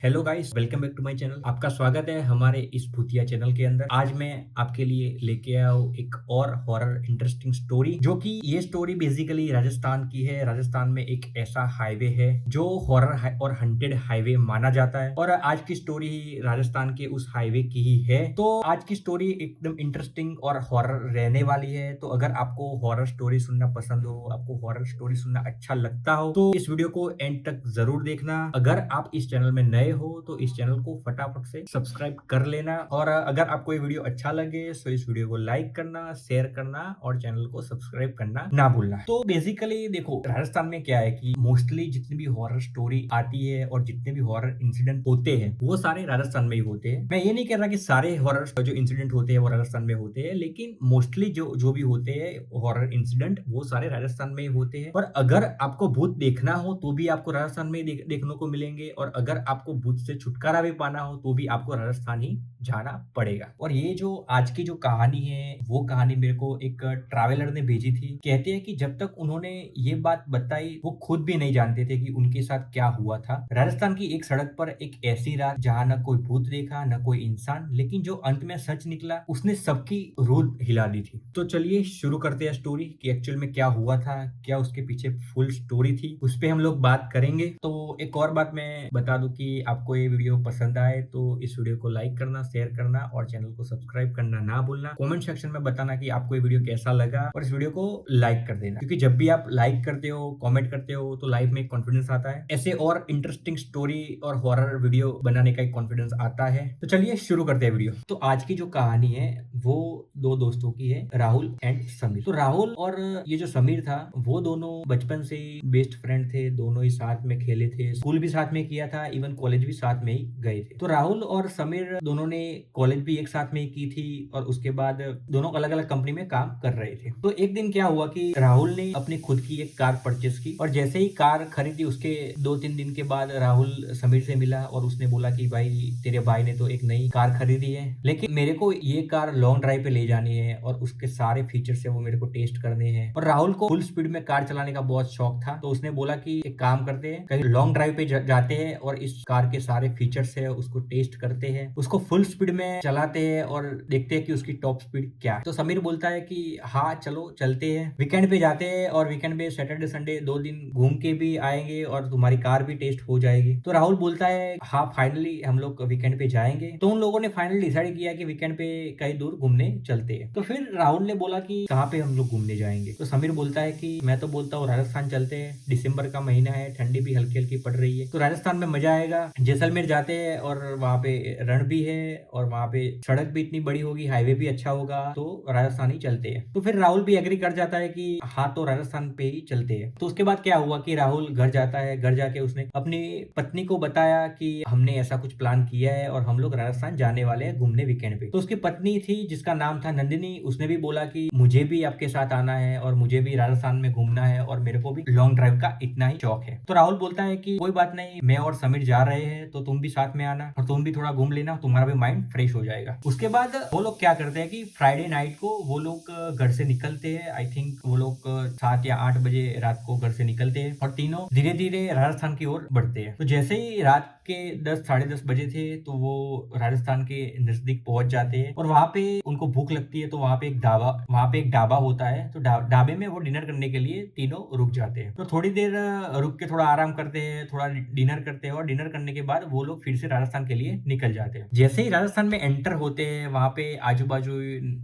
Hello guys, welcome back to my channel. आपका स्वागत है हमारे इस भूतिया चैनल के अंदर। आज मैं आपके लिए लेके आया हूँ एक और हॉरर इंटरेस्टिंग स्टोरी, जो कि ये स्टोरी बेसिकली राजस्थान की है। राजस्थान में एक ऐसा हाईवे है जो हॉरर और हंटेड हाईवे माना जाता है, और आज की स्टोरी ही राजस्थान के उस हाईवे की ही है। तो आज की स्टोरी एकदम इंटरेस्टिंग और हॉरर रहने वाली है। तो अगर आपको हॉरर स्टोरी सुनना पसंद हो, आपको हॉरर स्टोरी सुनना अच्छा लगता हो, तो इस वीडियो को एंड तक जरूर देखना। अगर आप इस चैनल में नए हो तो इस चैनल को फटाफट से सब्सक्राइब कर लेना, और अगर आपको ये वीडियो अच्छा लगे तो इस वीडियो को लाइक करना, शेयर करना और चैनल को सब्सक्राइब करना ना भूलना। तो बेसिकली देखो, राजस्थान में क्या है कि मोस्टली जितनी भी हॉरर स्टोरी आती है और जितने भी हॉरर इंसिडेंट होते हैं वो सारे राजस्थान में ही होते हैं। मैं ये नहीं कह रहा कि सारे हॉरर जो इंसिडेंट होते हैं वो राजस्थान में होते हैं, लेकिन मोस्टली जो जो भी होते हैं हॉरर इंसिडेंट वो सारे राजस्थान में ही होते हैं। और अगर आपको भूत देखना हो तो भी आपको राजस्थान में देखने को मिलेंगे, और अगर आपको भूत से छुटकारा भी पाना हो तो भी आपको राजस्थान ही जाना पड़ेगा। और ये जो आज की जो कहानी है वो कहानी मेरे को एक ट्रैवलर ने भेजी थी। कहते हैं कि जब तक उन्होंने ये बात बताई वो खुद भी नहीं जानते थे कि उनके साथ क्या हुआ था। राजस्थान की एक सड़क पर एक ऐसी रात जहां न कोई भूत देखा न कोई इंसान, लेकिन जो अंत में सच निकला उसने सबकी रूह हिला दी थी। तो चलिए शुरू करते हैं स्टोरी कि एक्चुअल में क्या हुआ था, क्या उसके पीछे फुल स्टोरी थी, उस पर हम लोग बात करेंगे। तो एक और बात मैं बता दूं कि आपको ये वीडियो पसंद आए तो इस वीडियो को लाइक करना, शेयर करना और चैनल को सब्सक्राइब करना ना भूलना। कमेंट सेक्शन में बताना कि आपको ये वीडियो कैसा लगा, और इस वीडियो को लाइक कर देना, क्योंकि जब भी आप लाइक करते हो, कमेंट करते हो, तो लाइफ में एक कॉन्फिडेंस आता है। ऐसे और इंटरेस्टिंग स्टोरी और हॉरर वीडियो बनाने का एक कॉन्फिडेंस आता है। तो चलिए शुरू करते हैं वीडियो। तो आज की जो कहानी है वो दो दोस्तों की है, राहुल एंड समीर। तो राहुल और ये जो समीर था वो दोनों बचपन से ही बेस्ट फ्रेंड थे। दोनों ही साथ में खेले थे, स्कूल भी साथ में किया था, इवन कॉलेज भी साथ में ही गए थे। तो राहुल और समीर दोनों ने कॉलेज भी एक साथ में ही की थी, और उसके बाद दोनों अलग अलग कंपनी में काम कर रहे थे। तो एक दिन क्या हुआ कि राहुल ने अपनी खुद की एक कार परचेस की, और जैसे ही कार खरीदी उसके 2-3 दिन के बाद राहुल समीर से मिला और उसने बोला कि भाई तेरे भाई ने तो एक नई कार खरीदी है, लेकिन मेरे को ये कार लॉन्ग ड्राइव पे ले जानी है और उसके सारे फीचर्स है वो मेरे को टेस्ट करने हैं। और राहुल को फुल स्पीड में कार चलाने का बहुत शौक था, तो उसने बोला कि एक काम करते हैं, कहीं लॉन्ग ड्राइव पे जाते हैं और इस कार के सारे फीचर्स है उसको टेस्ट करते हैं, उसको फुल स्पीड में चलाते हैं और देखते हैं कि उसकी टॉप स्पीड क्या है। तो समीर बोलता है कि हाँ चलो चलते हैं, वीकेंड पे जाते हैं, और वीकेंड पे सैटरडे संडे 2 दिन घूम के भी आएंगे और तुम्हारी कार भी टेस्ट हो जाएगी। तो राहुल बोलता है हाँ फाइनली हम लोग वीकेंड पे जाएंगे। तो उन लोगों ने फाइनली डिसाइड किया कि वीकेंड पे कहीं दूर घूमने चलते हैं। तो फिर राहुल ने बोला कि कहाँ पे हम लोग घूमने जाएंगे। तो समीर बोलता है कि मैं तो बोलता हूँ राजस्थान चलते हैं, दिसंबर का महीना है, ठंडी भी हल्की हल्की पड़ रही है, तो राजस्थान में मजा आएगा। जैसलमेर जाते हैं और वहाँ पे रण भी है और वहाँ पे सड़क भी इतनी बड़ी होगी, हाईवे भी अच्छा होगा, तो राजस्थान ही चलते हैं। तो फिर राहुल भी एग्री कर जाता है कि हाँ तो राजस्थान पे ही चलते हैं। तो उसके बाद क्या हुआ कि राहुल घर जाता है, घर जाके उसने अपनी पत्नी को बताया कि हमने ऐसा कुछ प्लान किया है और हम लोग राजस्थान जाने वाले हैं घूमने वीकेंड पे। तो उसकी पत्नी थी जिसका नाम था नंदिनी, उसने भी बोला कि मुझे भी आपके साथ आना है और मुझे भी राजस्थान में घूमना है और मेरे को भी लॉन्ग ड्राइव का इतना ही शौक है। तो राहुल बोलता है कि कोई बात नहीं, मैं और समीर जा रहे हैं तो तुम भी साथ में आना और तुम भी थोड़ा घूम लेना, तुम्हारा भी माइंड फ्रेश हो जाएगा। उसके बाद वो लोग क्या करते हैं कि फ्राइडे नाइट को वो लोग घर से निकलते हैं। आई थिंक वो लोग 7 या 8 बजे रात को घर से निकलते हैं और तीनों धीरे धीरे राजस्थान की ओर बढ़ते हैं। तो जैसे ही रात के 10 साढ़े 10 बजे थे तो वो राजस्थान के नजदीक पहुंच जाते हैं, और वहां पे उनको भूख लगती है। तो वहां पे एक ढाबा होता है, तो ढाबे में वो डिनर करने के लिए तीनों रुक जाते हैं। तो थोड़ी देर रुक के थोड़ा आराम करते हैं, थोड़ा डिनर करते हैं, और डिनर करने के बाद वो लोग फिर से राजस्थान के लिए निकल जाते हैं। जैसे ही राजस्थान में एंटर होते हैं वहां पे आजू बाजू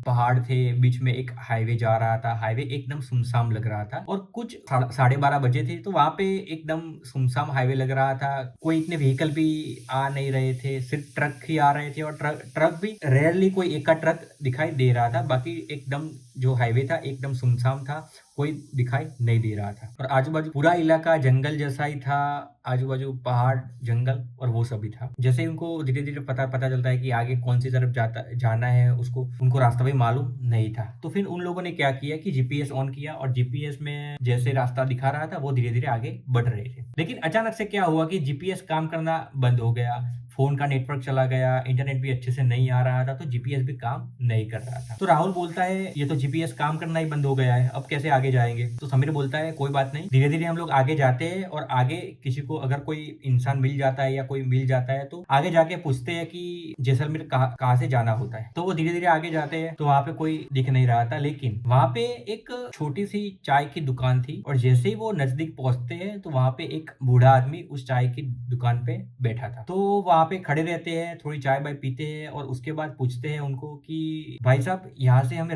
पहाड़ थे, बीच में एक हाईवे जा रहा था। हाईवे एकदम सुनसान लग रहा था, और कुछ 12:30 बजे थे, तो वहां पे एकदम सुनसान हाईवे लग रहा था। कोई इतने व्हीकल भी आ नहीं रहे थे, सिर्फ ट्रक ही आ रहे थे, और ट्रक भी रेयरली कोई एक का ट्रक दिखाई दे रहा था। बाकी एकदम जो हाईवे था एकदम सुनसान था, कोई दिखाई नहीं दे रहा था, और आजू बाजू पूरा इलाका जंगल जैसा ही था। आजू बाजू पहाड़, जंगल और वो सभी था। जैसे ही उनको धीरे धीरे पता चलता है कि आगे कौन सी तरफ जाना है, उनको रास्ता भी मालूम नहीं था। तो फिर उन लोगों ने क्या किया कि जीपीएस ऑन किया, और जीपीएस में जैसे रास्ता दिखा रहा था वो धीरे धीरे आगे बढ़ रहे थे। लेकिन अचानक से क्या हुआ कि जीपीएस काम करना बंद हो गया, फ़ोन का नेटवर्क चला गया, इंटरनेट भी अच्छे से नहीं आ रहा था, तो जीपीएस भी काम नहीं कर रहा था। तो राहुल बोलता है ये तो जीपीएस काम करना ही बंद हो गया है, अब कैसे आगे जाएँगे? तो समीर बोलता है कोई बात नहीं, धीरे-धीरे हम लोग आगे जाते हैं और आगे किसी को अगर कोई इंसान मिल जाता है या कोई मिल जाता है तो आगे जाके पूछते हैं कि जैसलमेर कहाँ से जाना होता है। तो वो धीरे-धीरे आगे जाते हैं तो वहाँ पे कोई दिख नहीं रहा था, लेकिन वहाँ पे एक छोटी-सी चाय की दुकान थी और जैसे ही वो नज़दीक पहुँचते हैं तो वहाँ पे एक बूढ़ा आदमी उस चाय की दुकान पे बैठा था। तो वहाँ पे खड़े रहते हैं, थोड़ी चाय-वाय पीते हैं और उसके बाद पूछते हैं उनको कि भाई साहब यहाँ से हमें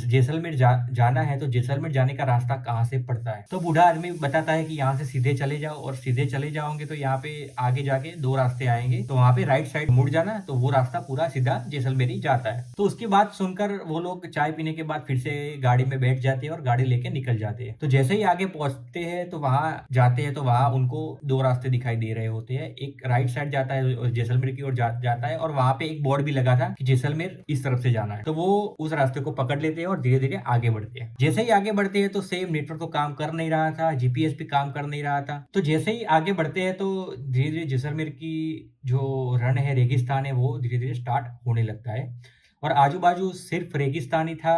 जैसलमेर जाना है, तो जैसलमेर जाने का रास्ता कहाँ से पड़ता है? तो बूढ़ा आदमी बताता है कि यहाँ से सीधे चले जाओ और सीधे चले जाओगे तो यहाँ पे आगे जाके 2 रास्ते आएँगे, तो वहाँ पे राइट साइड मुड़ जाना, तो वो रास्ता पूरा सीधा जैसलमेर ही जाता है। तो उसकी बात सुनकर वो लोग चाय पीने के बाद फिर से गाड़ी में बैठ जाते हैं और गाड़ी लेके निकल जाते हैं। तो जैसे ही आगे पहुँचते हैं तो वहाँ जाते हैं तो वहाँ उनको 2 रास्ते दिखाई दे रहे होते हैं। एक राइट साइड जाता है और जैसलमेर की ओर जाता है और वहाँ पे एक बोर्ड भी लगा था कि जैसलमेर इस तरफ से जाना है। तो वो उस रास्ते को पकड़ लेते हैं और धीरे-धीरे आगे बढ़ते हैं। जैसे ही आगे बढ़ते हैं तो सेम नेटवर्क तो काम कर नहीं रहा था, जीपीएस भी काम कर नहीं रहा था। तो जैसे ही आगे बढ़ते हैं तो धीरे-धीरे जैसलमेर की जो रण है, रेगिस्तान है, वो धीरे-धीरे स्टार्ट होने लगता है और आजू-बाजू सिर्फ रेगिस्तान ही था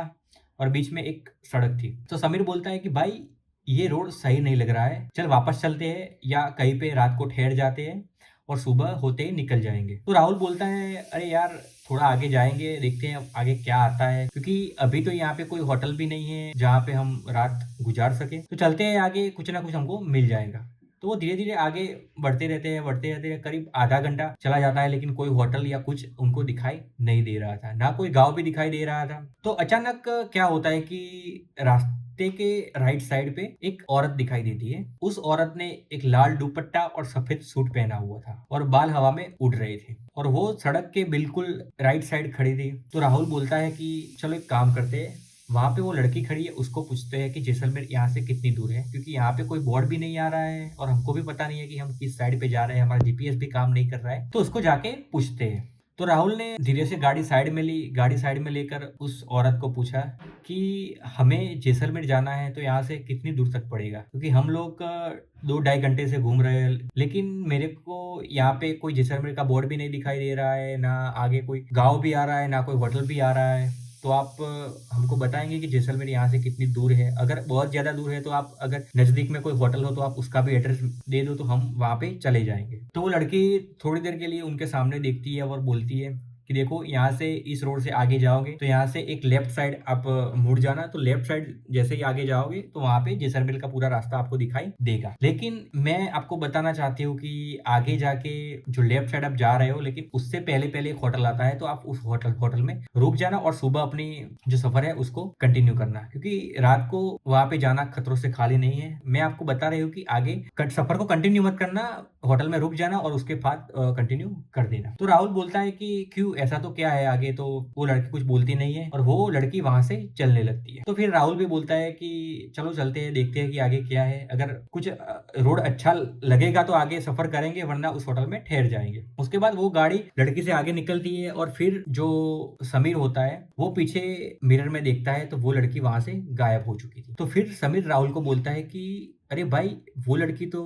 और बीच में एक सड़क थी। तो समीर बोलता है कि भाई ये रोड सही नहीं लग रहा है, चल वापस चलते हैं या कहीं पे रात को ठहर जाते हैं और सुबह होते ही निकल जाएँगे। तो राहुल बोलता है अरे यार थोड़ा आगे जाएँगे, देखते हैं आगे क्या आता है, क्योंकि अभी तो यहाँ पे कोई होटल भी नहीं है जहाँ पे हम रात गुजार सकें। तो चलते हैं आगे, कुछ ना कुछ हमको मिल जाएगा। तो वो धीरे-धीरे आगे बढ़ते रहते हैं, करीब आधा घंटा चला जाता है लेकिन कोई होटल या कुछ उनको दिखाई नहीं दे रहा था, ना कोई गाँव भी दिखाई दे रहा था। तो अचानक क्या होता है कि रास्ते के राइट साइड पे एक औरत दिखाई देती है। उस औरत ने एक लाल दुपट्टा और सफ़ेद सूट पहना हुआ था और बाल हवा में उड़ रहे थे और वो सड़क के बिल्कुल राइट साइड खड़ी थी। तो राहुल बोलता है कि चलो एक काम करते हैं, वहाँ पे वो लड़की खड़ी है, उसको पूछते हैं कि जैसलमेर यहाँ से कितनी दूर है? क्योंकि यहाँ पे कोई बोर्ड भी नहीं आ रहा है और हमको भी पता नहीं है कि हम किस साइड पे जा रहे हैं, हमारा जीपीएस भी काम नहीं कर रहा है। तो उसको जाके पूछते हैं। तो राहुल ने धीरे से गाड़ी साइड में ली, गाड़ी साइड में लेकर उस औरत को पूछा कि हमें जैसलमेर जाना है तो यहाँ से कितनी दूर तक पड़ेगा? क्योंकि हम लोग 2 ढाई घंटे से घूम रहे हैं, लेकिन मेरे को यहाँ पे कोई जैसलमेर का बोर्ड भी नहीं दिखाई दे रहा है, ना आगे कोई गाँव भी आ रहा है, ना कोई होटल भी आ रहा है। तो आप हमको बताएँगे कि जैसलमेर यहाँ से कितनी दूर है? अगर बहुत ज़्यादा दूर है तो आप अगर नज़दीक में कोई होटल हो तो आप उसका भी एड्रेस दे दो तो हम वहाँ पे चले जाएँगे। तो वो लड़की थोड़ी देर के लिए उनके सामने देखती है और बोलती है कि देखो यहाँ से इस रोड से आगे जाओगे तो यहाँ से एक लेफ्ट साइड आप मुड़ जाना, तो लेफ्ट साइड जैसे ही आगे जाओगे तो वहाँ पे जैसलमेर का पूरा रास्ता आपको दिखाई देगा। लेकिन मैं आपको बताना चाहती हूँ कि आगे जाके जो लेफ्ट साइड आप जा रहे हो, लेकिन उससे पहले-पहले एक होटल आता है तो आप उस होटल में रुक जाना और सुबह अपनी जो सफ़र है उसको कंटिन्यू करना, क्योंकि रात को वहाँ पे जाना खतरों से खाली नहीं है। मैं आपको बता रही हूँ कि आगे सफ़र को कंटिन्यू मत करना, होटल में रुक जाना और उसके बाद कंटिन्यू कर देना। तो राहुल बोलता है कि क्यों, ऐसा तो क्या है आगे? तो वो लड़की कुछ बोलती नहीं है और वो लड़की वहाँ से चलने लगती है। तो फिर राहुल भी बोलता है कि चलो चलते हैं, देखते हैं कि आगे क्या है। अगर कुछ रोड अच्छा लगेगा तो आगे सफ़र करेंगे, वरना उस होटल में ठहर जाएँगे। उसके बाद वो गाड़ी लड़की से आगे निकलती है और फिर जो समीर होता है वो पीछे मिरर में देखता है तो वो लड़की वहाँ से गायब हो चुकी थी। तो फिर समीर राहुल को बोलता है कि अरे भाई, वो लड़की तो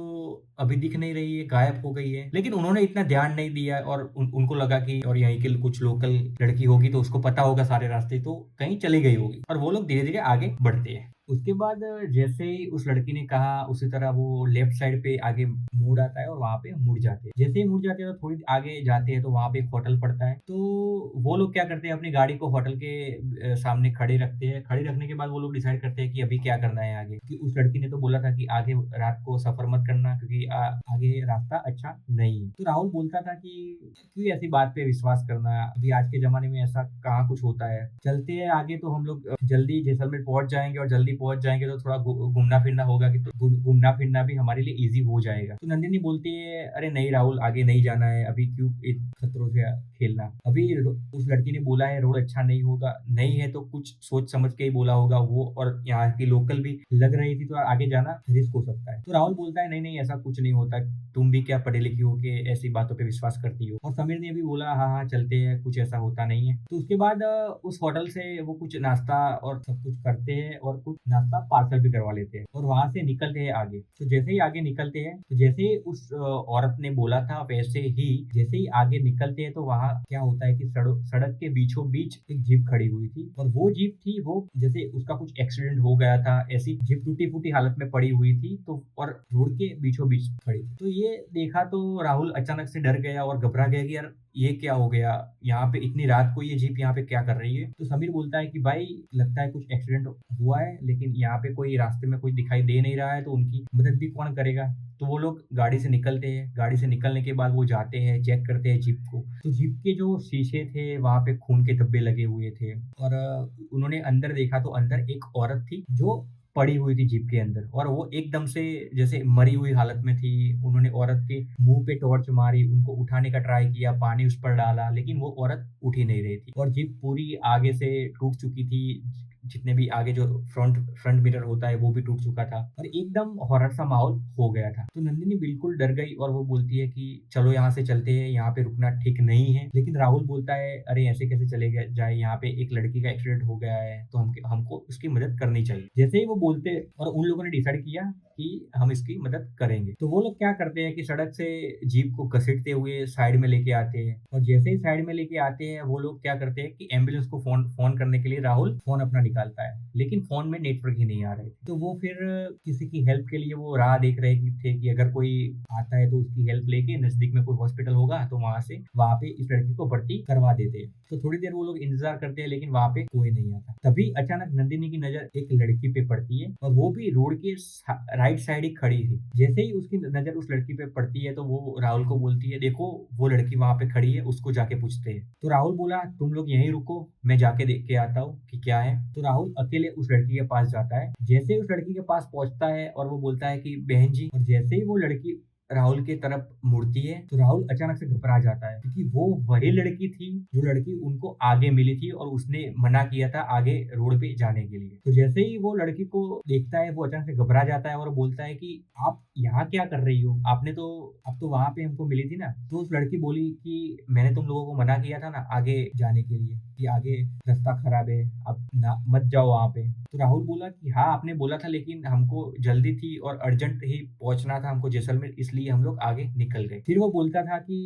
अभी दिख नहीं रही है, गायब हो गई है। लेकिन उन्होंने इतना ध्यान नहीं दिया और उनको लगा कि और यहीं की कुछ लोकल लड़की होगी तो उसको पता होगा सारे रास्ते, तो कहीं चली गई होगी और वो लोग धीरे-धीरे आगे बढ़ते हैं। उसके बाद जैसे ही उस लड़की ने कहा उसी तरह वो लेफ्ट साइड पे आगे मोड़ आता है और वहाँ पे मुड़ जाते हैं। जैसे ही मुड़ जाते हैं तो थोड़ी आगे जाते हैं तो वहाँ पे एक होटल पड़ता है। तो वो लोग क्या करते हैं, अपनी गाड़ी को होटल के सामने खड़े रखते हैं। खड़े रखने के बाद वो लोग डिसाइड करते हैं कि अभी क्या करना है आगे। क्योंकि उस लड़की ने तो बोला था कि आगे रात को सफ़र मत करना, क्योंकि आगे रास्ता अच्छा नहीं है। तो राहुल बोलता था कि क्यों ऐसी बात पे विश्वास करना, अभी आज के ज़माने में ऐसा कहाँ कुछ होता है। चलते हैं आगे तो हम लोग जल्दी जैसलमेर पहुँच जाएँगे और जल्दी पहुँच जाएँगे तो थोड़ा घूमना-फिरना होगा, कि तो घूमना-फिरना भी हमारे लिए ईज़ी हो जाएगा। तो नंदिनी बोलती है, "अरे नहीं राहुल, आगे नहीं जाना है, अभी क्यों इन खतरों से खेलना। अभी उस लड़की ने बोला है रोड अच्छा नहीं होगा, नहीं है तो कुछ सोच समझ के ही बोला होगा वो, और यहाँ की लोकल भी लग रही थी तो आगे जाना रिस्क हो सकता है।" तो राहुल बोलता है, "नहीं-नहीं, ऐसा कुछ नहीं होता, तुम भी क्या पढ़ी-लिखी हो के ऐसी बातों पे विश्वास करती हो?" और समीर ने भी बोला, "हाँ, हाँ, चलते हैं, कुछ ऐसा होता नहीं है।" तो उसके बाद उस होटल से वो कुछ नाश्ता और सब कुछ करते हैं और कुछ नाश्ता पार्सल भी करवा लेते हैं और वहां से निकलते हैं आगे। तो जैसे ही आगे निकलते हैं, तो जैसे ही उस औरत ने बोला था वैसे ही जैसे ही आगे निकलते हैं, तो वहां क्या होता है कि सड़क के बीचों बीच एक जीप खड़ी हुई थी और वो जीप थी, वो जैसे उसका कुछ एक्सीडेंट हो गया था, ऐसी जीप टूटी फूटी हालत में पड़ी हुई थी, तो और रोड के बीचों बीच खड़ी थी। तो ये देखा तो राहुल अचानक से डर गया और घबरा गया कि यार ये क्या हो गया, यहाँ पे इतनी रात को ये जीप यहाँ पे क्या कर रही है। तो समीर बोलता है कि भाई लगता है कुछ एक्सीडेंट हुआ है, लेकिन यहाँ पे कोई रास्ते में कोई दिखाई दे नहीं रहा है, तो उनकी मदद भी कौन करेगा। तो वो लोग गाड़ी से निकलते हैं, गाड़ी से निकलने के बाद वो जाते हैं, चेक करते हैं जीप को। तो जीप के जो शीशे थे वहां पे खून के धब्बे लगे हुए थे और उन्होंने अंदर देखा तो अंदर एक औरत थी जो पड़ी हुई थी जीप के अंदर, और वो एकदम से जैसे मरी हुई हालत में थी। उन्होंने औरत के मुंह पे टॉर्च मारी, उनको उठाने का ट्राई किया, पानी उस पर डाला, लेकिन वो औरत उठ ही नहीं रही थी और जीप पूरी आगे से टूट चुकी थी। जितने भी आगे जो फ्रंट मिरर होता है वो भी टूट चुका था और एकदम हॉरर सा माहौल हो गया था। तो नंदिनी बिल्कुल डर गई और वो बोलती है कि चलो यहाँ से चलते हैं, यहाँ पे रुकना ठीक नहीं है। लेकिन राहुल बोलता है अरे ऐसे कैसे चले जाए, यहाँ पे एक लड़की का एक्सीडेंट हो गया है, तो हमको उसकी मदद करनी चाहिए। जैसे ही वो बोलते और उन लोगों ने डिसाइड किया कि हम इसकी मदद करेंगे, तो वो लोग क्या करते हैं कि सड़क से जीप को घसीटते हुए साइड में लेके आते हैं और जैसे ही साइड में लेके आते हैं वो लोग क्या करते हैं कि एम्बुलेंस को फोन करने के लिए राहुल फोन अपना निकालता है, लेकिन फोन में नेटवर्क ही नहीं आ रहे। तो वो फिर किसी की हेल्प के लिए वो राह देख रहे थे कि अगर कोई आता है तो उसकी हेल्प लेके नजदीक में कोई हॉस्पिटल होगा तो वहां पे इस लड़की को भर्ती करवा देते हैं। तो थोड़ी देर वो लोग इंतजार करते हैं, लेकिन वहां पे कोई नहीं आता। तभी अचानक नंदिनी की नजर एक लड़की पे पड़ती है और वो भी रोड के राइट साइड ही खड़ी थी। जैसे ही उसकी नजर उस लड़की पे पड़ती है तो वो राहुल को बोलती है देखो वो लड़की वहां पे खड़ी है, उसको जाके पूछते हैं। तो राहुल बोला तुम लोग यहीं रुको, मैं जाके देख के आता हूँ कि क्या है। तो राहुल अकेले उस लड़की के पास जाता है। जैसे ही उस लड़की के पास पहुंचता है और वो बोलता है कि बहन जी, और जैसे ही वो लड़की राहुल की तरफ मुड़ती है तो राहुल अचानक से घबरा जाता है, क्योंकि वो वही लड़की थी जो लड़की उनको आगे मिली थी और उसने मना किया था आगे रोड पे जाने के लिए। तो जैसे ही वो लड़की को देखता है वो अचानक से घबरा जाता है और बोलता है कि आप यहाँ क्या कर रही हो, आप तो वहां पे हमको मिली थी ना। तो उस लड़की बोली कि मैंने तुम लोगों को मना किया था ना आगे जाने के लिए, कि आगे रास्ता खराब है, अब ना मत जाओ वहां पे। तो राहुल बोला कि हाँ आपने बोला था, लेकिन हमको जल्दी थी और अर्जेंट ही पहुंचना था हमको जैसलमेर, इसलिए हम लोग आगे निकल गए। फिर वो बोलता था कि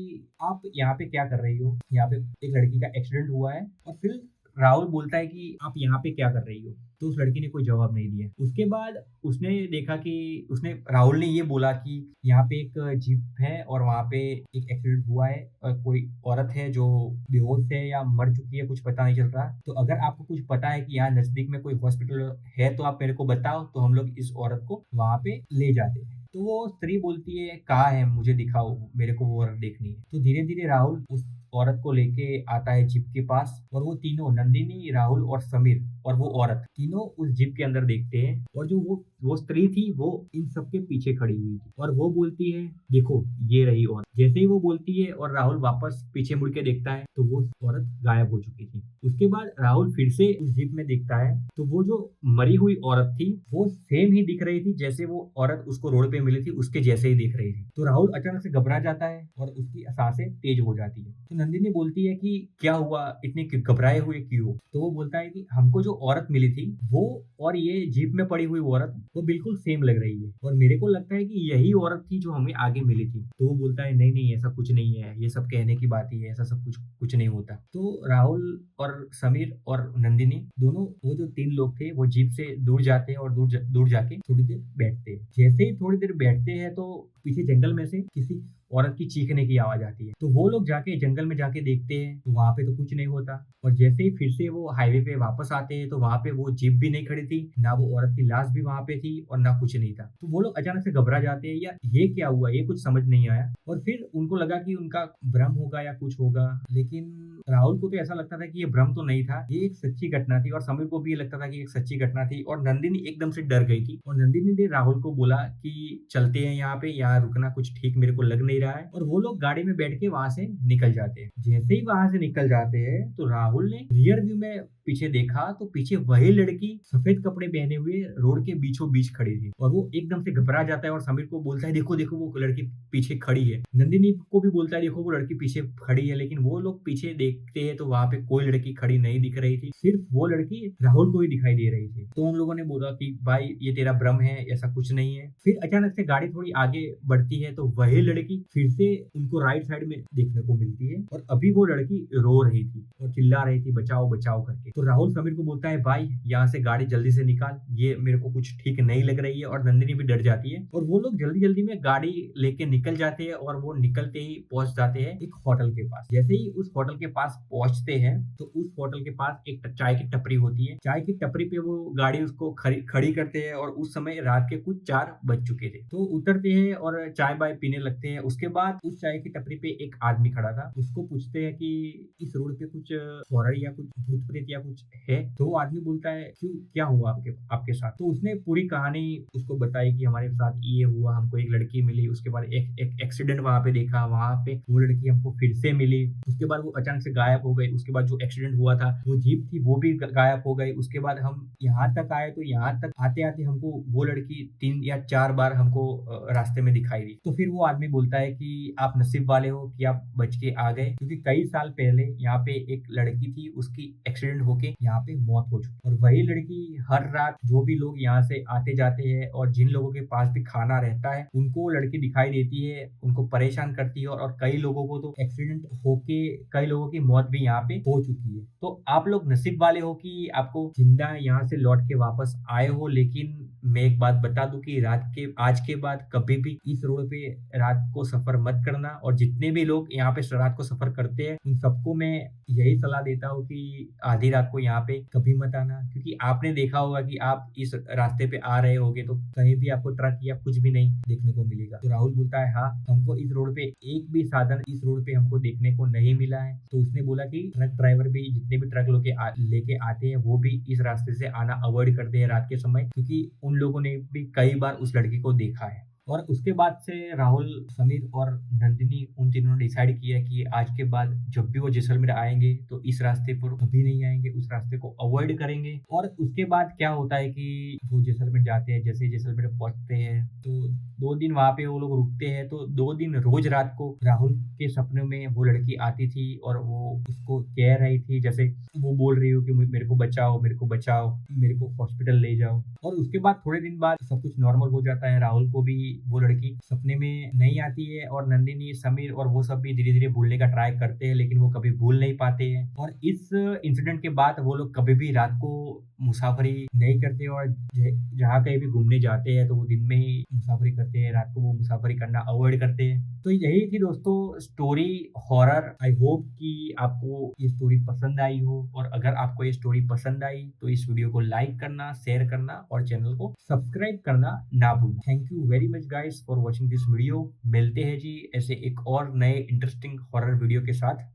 आप यहाँ पे क्या कर रही हो, यहाँ पे एक लड़की का एक्सीडेंट हुआ है। और फिर राहुल बोलता है कि आप यहाँ पे क्या कर रही हो। तो उस लड़की ने कोई जवाब नहीं दिया। उसके बाद उसने देखा कि उसने राहुल ने ये बोला कि यहाँ पे एक जीप है और वहाँ पे एक एक्सीडेंट हुआ है और कोई औरत है जो बेहोश है या मर चुकी है, कुछ पता नहीं चल रहा। तो अगर आपको कुछ पता है कि यहाँ नजदीक में कोई हॉस्पिटल है तो आप मेरे को बताओ, तो हम लोग इस औरत को वहां पे ले जाते हैं। तो वो स्त्री बोलती है कहाँ है, मुझे दिखाओ, मेरे को वो औरत देखनी है। तो धीरे धीरे राहुल उस औरत को लेके आता है जीप के पास और वो तीनों नंदिनी, राहुल और समीर और वो औरत तीनों उस जीप के अंदर देखते हैं। और जो वो स्त्री थी वो इन सबके पीछे खड़ी हुई थी और वो बोलती है देखो ये रही औरत। जैसे ही वो बोलती है और राहुल वापस पीछे मुड़ के देखता है तो वो औरत गायब हो चुकी थी। उसके बाद राहुल फिर से उस जीप में देखता है तो वो जो मरी हुई औरत थी वो सेम ही दिख रही थी जैसे वो औरत उसको रोड पे मिली थी, उसके जैसे ही दिख रही थी। तो राहुल अचानक से घबरा जाता है और उसकी सांसें तेज हो जाती है। तो नंदिनी बोलती है कि क्या हुआ, इतने घबराए हुए क्यों। तो वो बोलता है कि हमको जो औरत मिली थी वो और ये जीप में पड़ी हुई औरत वो बिल्कुल सेम लग रही है और मेरे को लगता है कि यही औरत थी जो हमें आगे मिली थी। तो वो बोलता है नहीं नहीं ऐसा कुछ नहीं है, ये सब कहने की बात ही है, ऐसा सब कुछ नहीं होता। तो राहुल और समीर और नंदिनी दोनों, वो जो तीन लोग थे, वो जीप से दूर जाते हैं और दूर जाके थोड़ी देर बैठते हैं। जैसे ही थोड़ी देर बैठते हैं तो पीछे जंगल में से किसी औरत की चीखने की आवाज आती है। तो वो लोग जाके जंगल में जाके देखते हैं तो वहां पे तो कुछ नहीं होता। और जैसे ही फिर से वो हाईवे पे वापस आते हैं तो वहां पे वो जीप भी नहीं खड़ी थी, ना वो औरत की लाश भी वहां पे थी और ना कुछ नहीं था। तो वो लोग अचानक से घबरा जाते हैं, या ये क्या हुआ, ये कुछ समझ नहीं आया। और फिर उनको लगा कि उनका भ्रम होगा या कुछ होगा, लेकिन राहुल को तो ऐसा लगता था कि ये भ्रम तो नहीं था, ये एक सच्ची घटना थी। और समीर को भी ये लगता था कि एक सच्ची घटना थी। और नंदिनी एकदम से डर गई थी और नंदिनी ने राहुल को बोला कि चलते हैं, यहाँ पे यहाँ रुकना कुछ ठीक मेरे को लग नहीं रहा है। और वो लोग गाड़ी में बैठ के वहां से निकल जाते हैं। जैसे ही वहां से निकल जाते हैं तो राहुल ने रियर व्यू में पीछे देखा तो पीछे वही लड़की सफेद कपड़े पहने हुए रोड के बीचों बीच खड़ी थी और वो एकदम से घबरा जाता है और समीर को बोलता है देखो देखो वो लड़की पीछे खड़ी है। नंदिनी को भी बोलता है देखो वो लड़की पीछे खड़ी है, लेकिन वो लोग पीछे देखते हैं तो वहां पे कोई लड़की खड़ी नहीं दिख रही थी, सिर्फ वो लड़की राहुल को ही दिखाई दे रही थी। तो उन लोगों ने बोला कि भाई ये तेरा भ्रम है, ऐसा कुछ नहीं है। फिर अचानक से गाड़ी थोड़ी आगे बढ़ती है तो वही लड़की फिर से उनको राइट साइड में देखने को मिलती है और अभी वो लड़की रो रही थी और चिल्ला रही थी बचाओ बचाओ करके। तो राहुल समीर को बोलता है भाई यहाँ से गाड़ी जल्दी से निकाल, ये मेरे को कुछ ठीक नहीं लग रही है। और नंदिनी भी डर जाती है और वो लोग जल्दी जल्दी में गाड़ी लेके निकल जाते हैं और वो निकलते ही पहुंच जाते हैं एक होटल के पास। जैसे ही उस होटल के पास पहुंचते हैं तो उस होटल के पास एक चाय की टपरी होती है। चाय की टपरी पे वो गाड़ी उसको खड़ी करते हैं और उस समय रात के कुछ 4 बज चुके थे। तो उतरते हैं और चाय बाय पीने लगते हैं। उसके बाद उस चाय की टपरी पे एक आदमी खड़ा था, उसको पूछते हैं कि इस रोड पे कुछ हॉरर या कुछ भूत प्रेत या कुछ है। तो वो आदमी बोलता है क्यों, क्या हुआ आपके साथ। तो उसने पूरी कहानी उसको बताई कि हमारे साथ ये हुआ, हमको एक लड़की मिली, उसके बाद एक एक्सीडेंट वहां पे देखा, वहां पे वो लड़की हमको फिर से मिली, उसके बाद वो अचानक से गायब हो गई। उसके बाद जो एक्सीडेंट हुआ था वो जीप थी वो भी गायब हो गई। उसके बाद हम यहाँ तक आए तो यहाँ तक आते आते हमको वो लड़की 3 या 4 बार हमको रास्ते में दिखाई दी। तो फिर वो आदमी बोलता है कि आप नसीब वाले हो कि आप बच के आ गए, क्योंकि कई साल पहले यहाँ पे एक लड़की थी, उसकी एक्सीडेंट होके यहाँ पे मौत हो चुकी। और वही लड़की हर रात जो भी लोग यहाँ से आते जाते हैं और जिन लोगों के पास भी खाना रहता है उनको लड़की दिखाई देती है, उनको परेशान करती है और कई लोगों को तो एक्सीडेंट होके कई लोगों की मौत भी यहाँ पे हो चुकी है। तो आप लोग नसीब वाले हो कि आपको जिंदा यहाँ से लौट के वापस आए हो। लेकिन मैं एक बात बता दूं कि आज के बाद कभी भी इस रोड पे रात को सफर मत करना। और जितने भी लोग यहाँ पे रात को सफर करते हैं उन सबको मैं यही सलाह देता हूँ कि आधी रात को यहाँ पे कभी मत आना, क्योंकि आपने देखा होगा कि आप इस रास्ते पे आ रहे होगे तो कहीं भी आपको ट्रक या कुछ भी नहीं देखने को मिलेगा। तो राहुल बोलता है हाँ, हमको इस रोड पे एक भी साधन इस रोड पे हमको देखने को नहीं मिला है। तो उसने बोला कि ट्रक ड्राइवर भी जितने भी ट्रक लेके आते हैं वो भी इस रास्ते से आना अवॉइड करते हैं रात के समय, क्योंकि उन लोगों ने भी कई बार उस लड़की को देखा है। और उसके बाद से राहुल, समीर और नंदिनी उन तीनों ने डिसाइड किया कि आज के बाद जब भी वो जैसलमेर आएंगे तो इस रास्ते पर कभी नहीं आएंगे, उस रास्ते को अवॉइड करेंगे। और उसके बाद क्या होता है कि वो जैसलमेर जाते हैं, जैसे जैसलमेर पहुंचते हैं तो 2 दिन वहां पे वो लोग रुकते हैं। तो 2 दिन रोज रात को राहुल के सपनों में वो लड़की आती थी और वो उसको कह रही थी, जैसे वो बोल रही हो कि मेरे को बचाओ, मेरे को बचाओ, मेरे को हॉस्पिटल ले जाओ। और उसके बाद थोड़े दिन बाद सब कुछ नॉर्मल हो जाता है। राहुल को भी वो लड़की सपने में नहीं आती है और नंदिनी, समीर और वो सब भी धीरे धीरे भूलने का ट्राई करते हैं, लेकिन वो कभी भूल नहीं पाते हैं। और इस इंसिडेंट के बाद वो लोग कभी भी रात को मुसाफरी नहीं करते और जहाँ कहीं भी घूमने जाते हैं तो वो दिन में ही मुसाफरी करते हैं, रात को वो मुसाफरी करना अवॉइड करते हैं। तो यही थी दोस्तों स्टोरी हॉरर। आई होप कि आपको ये स्टोरी पसंद आई हो, और अगर आपको ये स्टोरी पसंद आई तो इस वीडियो को लाइक करना, शेयर करना और चैनल को सब्सक्राइब करना ना भूलना। Thank you very much guys for watching this video. मिलते हैं जी ऐसे एक और नए इंटरेस्टिंग हॉरर वीडियो के साथ।